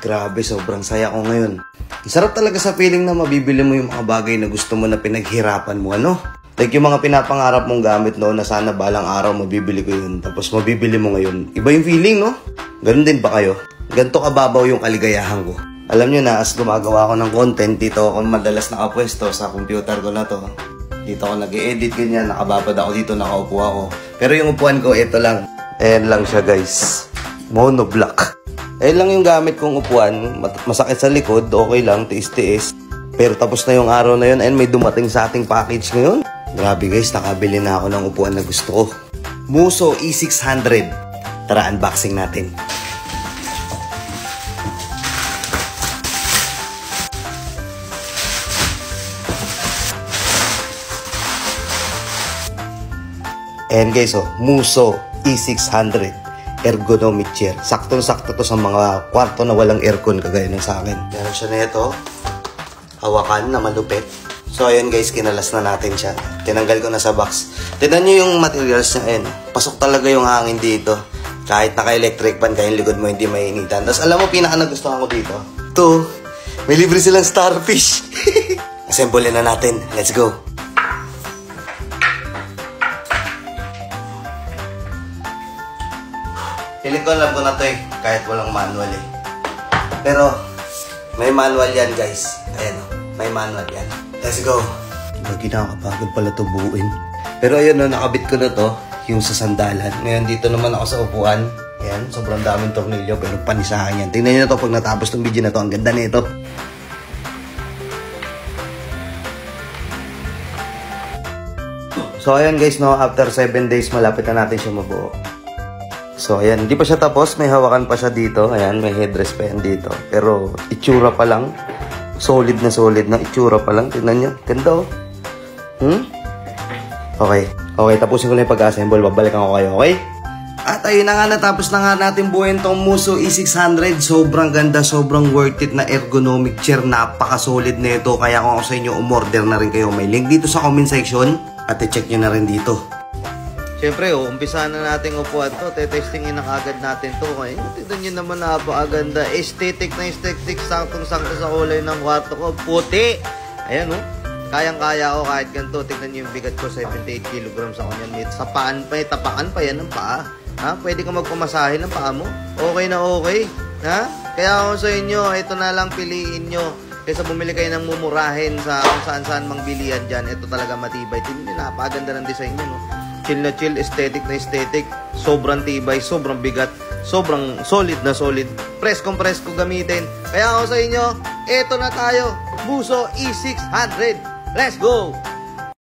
Grabe, sobrang saya ko ngayon. Sarap talaga sa feeling na mabibili mo yung mga bagay na gusto mo na pinaghirapan mo, ano? Like yung mga pinapangarap mong gamit noon na sana balang araw mabibili ko yun. Tapos mabibili mo ngayon. Iba yung feeling, no? Ganun din ba kayo? Ganto kababaw yung kaligayahan ko. Alam nyo na, as gumagawa ako ng content, dito ako madalas nakapwesto sa computer ko na to. Dito ako nag-i-edit, ganyan. Nakababad ako dito, nakaupo ako. Pero yung upuan ko, ito lang. Ayan lang siya, guys. Monoblock. Ayan lang yung gamit kong upuan. Masakit sa likod, okay lang, tiis-tiis. Pero tapos na yung araw na yun, and may dumating sa ating package ngayon. Grabe guys, nakabili na ako ng upuan na gusto ko. Muso E600. Tara, unboxing natin. Ayan guys, Muso E600 ergonomic chair. Saktong-sakto to sa mga kwarto na walang aircon kagaya ng sa akin. Meron siya na ito. Hawakan na malupit. So ayun guys, kinalas na natin siya. Tinanggal ko na sa box. Tignan nyo yung materials niya. Ayan. Pasok talaga yung hangin dito. Kahit naka-electric fan, kaya yung likod mo hindi mainitan. Tapos alam mo, pinaka-nagustuhan ko dito. Ito, may libre silang starfish. Assemble na natin. Let's go. Piling ko alam ko na to kahit walang manual Pero, may manual yan guys. Ayan may manual yan. Let's go. Lagi nakakapagod pala to buuin. Pero ayun nakabit ko na to, yung sa sandalan. Ngayon dito naman ako sa upuan. Ayan, sobrang daming tornilyo pero panisahan yan. Tingnan nyo na to pag natapos tong video na to. Ang ganda nito. So ayan guys, after 7 days malapit na natin siya mabuo. So, ayan. Hindi pa siya tapos. May hawakan pa siya dito. Ayan. May headrest pa yan dito. Pero, itsura pa lang. Solid na itsura pa lang. Tignan nyo. Ganda, Okay. Okay, tapusin ko na yung pag-assemble. Babalikan ko kayo, okay? At ayun na nga, natapos na nga natin buuin tong Muso E600. Sobrang ganda, sobrang worth it na ergonomic chair. Napaka-solid na ito. Kaya kung ako sa inyo, umorder na rin kayo. May link dito sa comment section. At i-check nyo na rin dito. Siyempre, umpisahan na natin upuan to. Tetestingin na kagad natin to. Tignan nyo naman, napakaganda. Aesthetic na aesthetic. Saktong-sakto sa kulay ng kwarto ko. Puti! Ayan, kayang-kaya ko kahit ganito. Tignan nyo yung bigat ko, 78 kilograms ako yan. Sa paan pa, tapakan pa yan ng paa. Ha? Pwede ka magpamasahe ng paa mo. Okay na okay. Ha? Kaya ako sa inyo, ito na lang piliin nyo. Kaysa bumili kayo ng mumurahin sa kung saan-saan mang bilihan dyan. Ito talaga matibay. Tignan nyo, napakaganda ng design nyo, Chill na chill, aesthetic na aesthetic, sobrang tibay, sobrang bigat, sobrang solid na solid. Preskong presko gamitin. Kaya ako sa inyo, eto na tayo, Muso E600. Let's go!